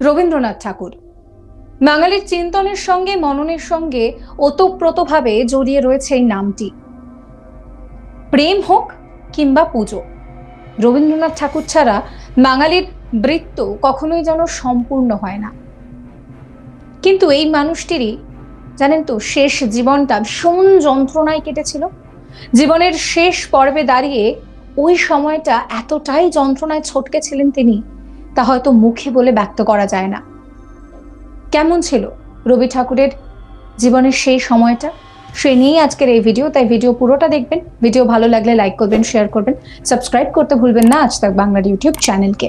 রবীন্দ্রনাথ ঠাকুর বাঙালির চিন্তনের সঙ্গে মননের সঙ্গে ওতপ্রোতভাবে জড়িয়ে রয়েছে এই নামটি। প্রেম হোক কিংবা পুজো, রবীন্দ্রনাথ ঠাকুর ছাড়া বাঙালির বৃত্ত কখনোই যেন সম্পূর্ণ হয় না। কিন্তু এই মানুষটিরই জানেন তো শেষ জীবনটা ভীষণ যন্ত্রণায় কেটেছিল। জীবনের শেষ পর্বে দাঁড়িয়ে ওই সময়টা এতটাই যন্ত্রণায় ছটকে ছিলেন তিনি, তা হয়তো মুখে বলে ব্যক্ত করা যায় না। কেমন ছিল রবি ঠাকুরের জীবনের সেই সময়টা, সে নিয়েই আজকের এই ভিডিও। তাই ভিডিও পুরোটা দেখবেন। ভিডিও ভালো লাগলে লাইক করবেন, শেয়ার করবেন, সাবস্ক্রাইব করতে ভুলবেন না আজ তাক বাংলার ইউটিউব চ্যানেলকে।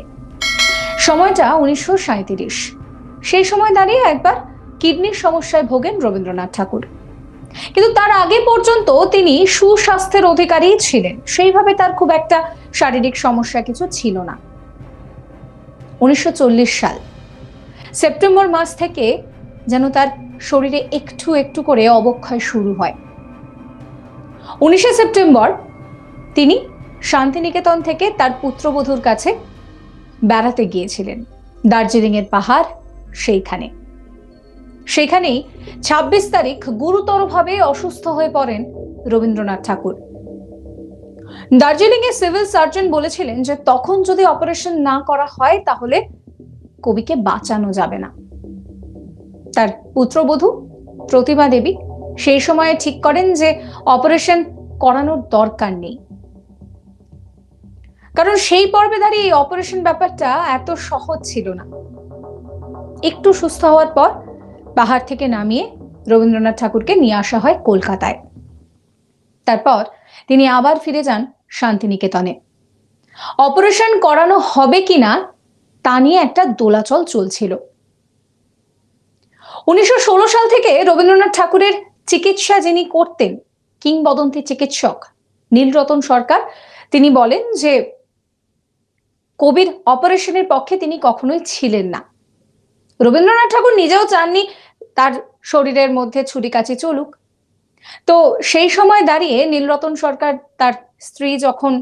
সময়টা 1937। সেই সময় দাঁড়িয়ে একবার কিডনির সমস্যায় ভোগেন রবীন্দ্রনাথ ঠাকুর। কিন্তু তার আগে পর্যন্ত তিনি সুস্বাস্থ্যের অধিকারী ছিলেন, সেইভাবে তার খুব একটা শারীরিক সমস্যা কিছু ছিল না। 1940 সাল সেপ্টেম্বর মাস থেকে যেন তার শরীরে একটু একটু করে অবক্ষয় শুরু হয়। 19শে সেপ্টেম্বর তিনি শান্তিনিকেতন থেকে তার পুত্রবধূর কাছে বেড়াতে গিয়েছিলেন, দার্জিলিং এর পাহাড় সেইখানেই 26 তারিখ গুরুতরভাবে অসুস্থ হয়ে পড়েন রবীন্দ্রনাথ ঠাকুর। দার্জিলিং এর সিভিল সার্জন বলেছিলেন যে তখন যদি অপারেশন না করা হয় তাহলে কবিকে বাঁচানো যাবে না। তার পুত্রবধূ প্রতিমা দেবী সেই সময়ে ঠিক করেন যে অপারেশন করানোর দরকার নেই, কারণ সেই পর্বে দাঁড়িয়ে অপারেশন ব্যাপারটা এত সহজ ছিল না। একটু সুস্থ হওয়ার পর পাহাড় থেকে নামিয়ে রবীন্দ্রনাথ ঠাকুরকে নিয়ে আসা হয় কলকাতায়। তারপর তিনি আবার ফিরে যান শান্তিনিকেতনে। অপারেশন করানো হবে কিনা তা নিয়ে একটা দোলাচল চলছিল। 1916 সাল থেকে রবীন্দ্রনাথ ঠাকুরের চিকিৎসা যিনি করতেন, কিংবদন্তি চিকিৎসক নীলরতন সরকার, তিনি বলেন যে কবির অপারেশনের পক্ষে তিনি কখনোই ছিলেন না। রবীন্দ্রনাথ ঠাকুর নিজেও চাননি তার শরীরের মধ্যে ছুরি কাচি চলুক। তো সেই সময় দাঁড়িয়ে নীলরতন সরকার তার স্ত্রী যখন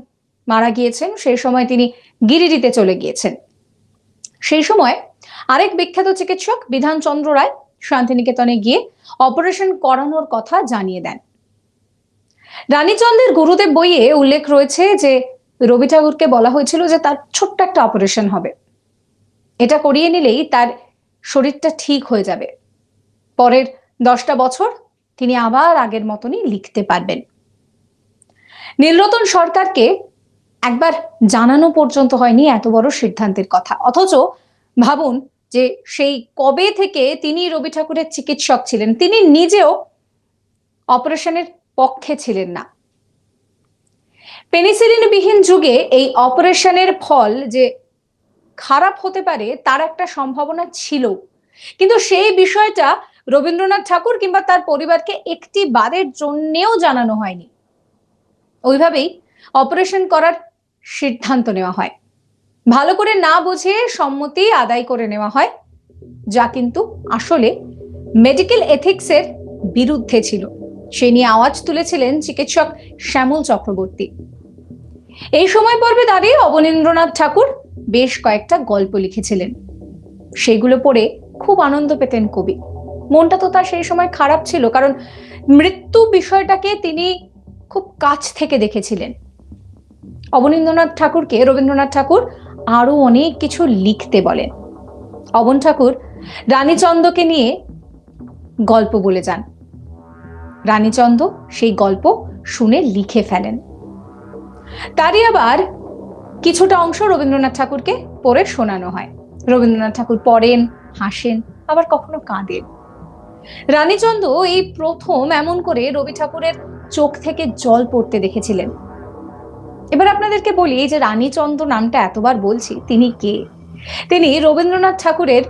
মারা গিয়েছেন সেই সময় তিনি গিরিডিতে চলে গিয়েছেন। সেই সময় আরেক বিখ্যাত চিকিৎসক বিধানচন্দ্র রায় শান্তিনিকেতনে গিয়ে অপারেশন করানোর কথা জানিয়ে দেন। রানীচন্দ্রের গুরুদেব বইয়ে উল্লেখ রয়েছে যে রবি ঠাকুরকে বলা হয়েছিল যে তার ছোট্ট একটা অপারেশন হবে, এটা করিয়ে নিলেই তার শরীরটা ঠিক হয়ে যাবে, পরের 10টা বছর তিনি আবার আগের মতনই লিখতে পারবেন। নীলরতন সরকারকে একবার জানানো পর্যন্ত হয়নি এত বড় সিদ্ধান্তের কথা, অথচ ভাবুন যে সেই কবে থেকে তিনি রবি ঠাকুরের চিকিৎসক ছিলেন, তিনি নিজেও অপারেশনের পক্ষে ছিলেন না। পেনিসিলিন বিহীন যুগে এই অপারেশনের ফল যে খারাপ হতে পারে তার একটা সম্ভাবনা ছিল, কিন্তু সেই বিষয়টা রবীন্দ্রনাথ ঠাকুর কিংবা তার পরিবারকে একটি বারের জন্যেও জানানো হয়নি। ওইভাবেই অপারেশন করার সিদ্ধান্ত নেওয়া হয়, ভালো করে না বুঝে সম্মতি আদায় করে নেওয়া হয়, যা কিন্তু আসলে মেডিকেল এথিক্সের বিরুদ্ধে ছিল। সে নিয়ে আওয়াজ তুলেছিলেন চিকিৎসক শ্যামল চক্রবর্তী। এই সময় পর্বে দাঁড়িয়ে অবনীন্দ্রনাথ ঠাকুর বেশ কয়েকটা গল্প লিখেছিলেন, সেগুলো পড়ে খুব আনন্দ পেতেন কবি। মনটা তো তার সেই সময় খারাপ ছিল, কারণ মৃত্যু বিষয়টাকে তিনি খুব কাছ থেকে দেখেছিলেন। অবনীন্দ্রনাথ ঠাকুরকে রবীন্দ্রনাথ ঠাকুর আরো অনেক কিছু লিখতে বলেন। অবন ঠাকুর রানীচন্দ্রকে নিয়ে গল্প বলে যান, রানীচন্দ্র সেই গল্প শুনে লিখে ফেলেন। তারই আবার কিছুটা অংশ রবীন্দ্রনাথ ঠাকুরকে পড়ে শোনানো হয়। রবীন্দ্রনাথ ঠাকুর পড়েন, হাসেন, আবার কখনো কাঁদেন। রানীচন্দ্র এই প্রথম এমন করে রবি ঠাকুরের চোখ থেকে জল পড়তে দেখেছিলেন। এবার আপনাদেরকে বলি যে রানীচন্দ্র নামটা এতবার বলছি, তিনি কে? তিনি রবীন্দ্রনাথ ঠাকুরের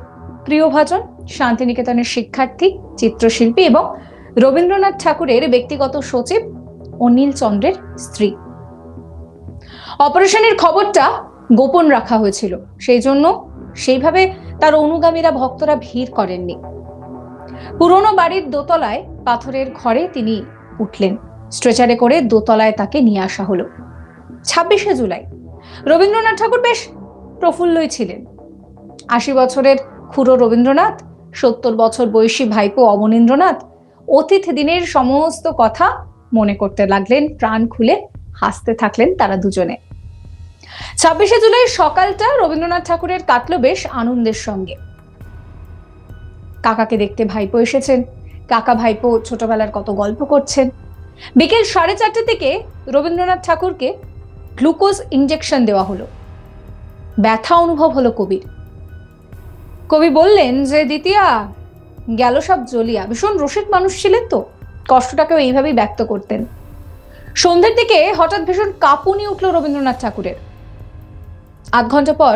প্রিয়ভাজন, শান্তিনিকেতনের শিক্ষার্থী, চিত্রশিল্পী এবং রবীন্দ্রনাথ ঠাকুরের ব্যক্তিগত সচিব অনিল চন্দ্রের স্ত্রী। অপারেশনের খবরটা গোপন রাখা হয়েছিল, সেই জন্য সেইভাবে তার অনুগামীরা ভক্তরা ভিড় করেননি। পুরনো বাড়ির দোতলায় পাথরের ঘরে তিনি উঠলেন, স্ট্রেচারে করে দোতলায় তাকে নিয়ে আসা হলো। 26শে জুলাই রবীন্দ্রনাথ ঠাকুর বেশ প্রফুল্লই ছিলেন। 80 বছরের খুড়ো রবীন্দ্রনাথ, 70 বছর বয়সী ভাইপো অবনীন্দ্রনাথ অতীত দিনের সমস্ত কথা মনে করতে লাগলেন, প্রাণ খুলে হাসতে থাকলেন তারা দুজনে। 26শে জুলাই সকালটা রবীন্দ্রনাথ ঠাকুরের কাটলো বেশ আনন্দের সঙ্গে। কাকাকে দেখতে ভাইপো এসেছেন, কাকা ভাইপো ছোটবেলার কত গল্প করছেন। বিকেল 4:30 থেকে রবীন্দ্রনাথ ঠাকুরকে গ্লুকোজ ইনজেকশন দেওয়া হলো। ব্যথা অনুভব হলো কবির। কবি বললেন যে দ্বিতীয়া গেল সব জ্বলিয়া। ভীষণ রসিক মানুষ ছিলেন তো, কষ্টটাকেও এইভাবেই ব্যক্ত করতেন। সন্ধ্যের দিকে হঠাৎ ভীষণ কাঁপুনি উঠল রবীন্দ্রনাথ ঠাকুরের। 8 ঘন্টা পর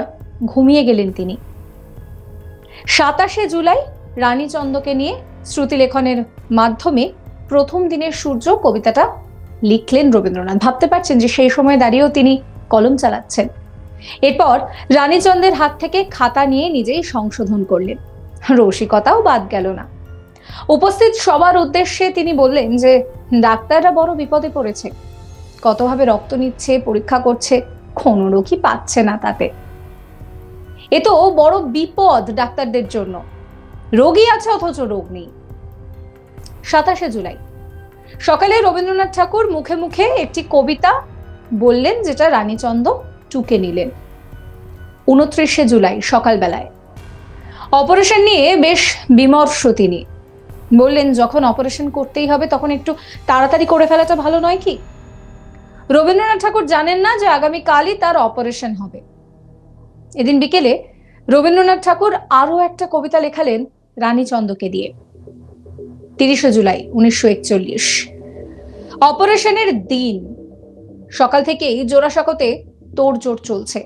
ঘুমিয়ে গেলেন তিনি। 27শে জুলাই রানীচন্দকে নিয়ে শ্রুতিলেখনের মাধ্যমে প্রথম দিনের সূর্য কবিতাটা লিখলেন রবীন্দ্রনাথ। ভাবতে পারছেন যে সেই সময় দাঁড়িয়েও তিনি কলম চালাচ্ছেন। এরপর রানীচন্দের হাত থেকে খাতা নিয়ে নিজেই সংশোধন করলেন। রসিকতাও বাদ গেল না। উপস্থিত সবার উদ্দেশ্যে তিনি বললেন যে ডাক্তাররা বড় বিপদে পড়েছে, কতভাবে রক্ত নিচ্ছে, পরীক্ষা করছে, কোনো রোগী পাচ্ছে না। তাতে এ তো বড় বিপদ ডাক্তারদের জন্য। রোগী আছে অথচ রোগ নেই। 27শে জুলাই সকালে রবীন্দ্রনাথ ঠাকুর মুখে মুখে একটি কবিতা বললেন, যেটা রানীচন্দ টুকে নিলেন। 29শে জুলাই সকালবেলায় অপারেশন নিয়ে বেশ বিমর্ষ তিনি। বললেন যখন অপারেশন করতেই হবে তখন একটু তাড়াতাড়ি করে ফেলাটা ভালো নয় কি? রবীন্দ্রনাথ ঠাকুর জানেন না যে আগামীকালই তার অপারেশন হবে। এদিন বিকেলে রবীন্দ্রনাথ ঠাকুর আরো একটা কবিতা লেখালেন রানীচন্দকে দিয়ে। 30শে জুলাই 1941 অপারেশনের দিন। সকাল থেকেই জোড়াসাঁকোতে তোড়জোড় চলছে।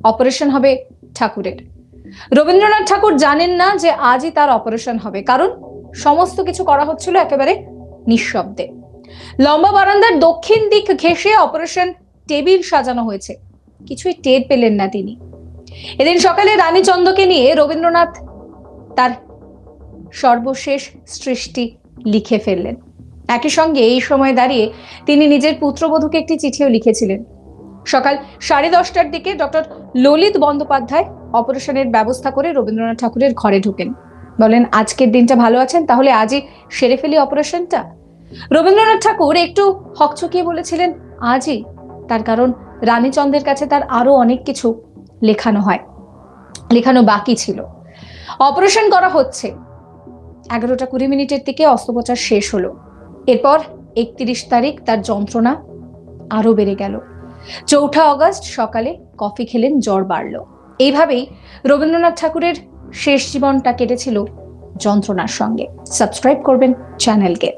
অপারেশন হবে ঠাকুরের। রবীন্দ্রনাথ ঠাকুর জানেন না যে আজই তার অপারেশন হবে, কারণ সমস্ত কিছু করা হচ্ছিল একেবারে নিঃশব্দে। লম্বা বারান্দার দক্ষিণ দিক ঘেঁষে অপারেশন টেবিল সাজানো হয়েছে, কিছুই টের পেলেন না তিনি। এদিন সকালে রানীচন্দকে নিয়ে রবীন্দ্রনাথ তার সর্বশেষ সৃষ্টি লিখে ফেললেন। একই সঙ্গে এই সময় দাঁড়িয়ে তিনি নিজের পুত্রবধূকে একটি চিঠিও লিখেছিলেন। সকাল 10:30টার দিকে ডক্টর ললিত বন্দ্যোপাধ্যায় অপারেশনের ব্যবস্থা করে রবীন্দ্রনাথ ঠাকুরের ঘরে ঢুকেন। বলেন আজকের দিনটা ভালো আছেন, তাহলে আজই সেরে ফেলি অপারেশনটা। রবীন্দ্রনাথ ঠাকুর একটু হকচকিয়ে বলেছিলেন আজই, তার কারণ রানীচন্দের কাছে তার আরো অনেক কিছু লেখানো বাকি ছিল। অপারেশন করা হচ্ছে। 11:20 দিকে অস্ত্রোপচার শেষ হলো। এরপর 31 তারিখ তার যন্ত্রণা আরো বেড়ে গেল। 4 অগস্ট সকালে কফি খেলেন, জ্বর বাড়ল। এইভাবেই রবীন্দ্রনাথ ঠাকুরের শেষ জীবনটা কেটেছিল যন্ত্রণার সঙ্গে। সাবস্ক্রাইব করবেন চ্যানেলকে।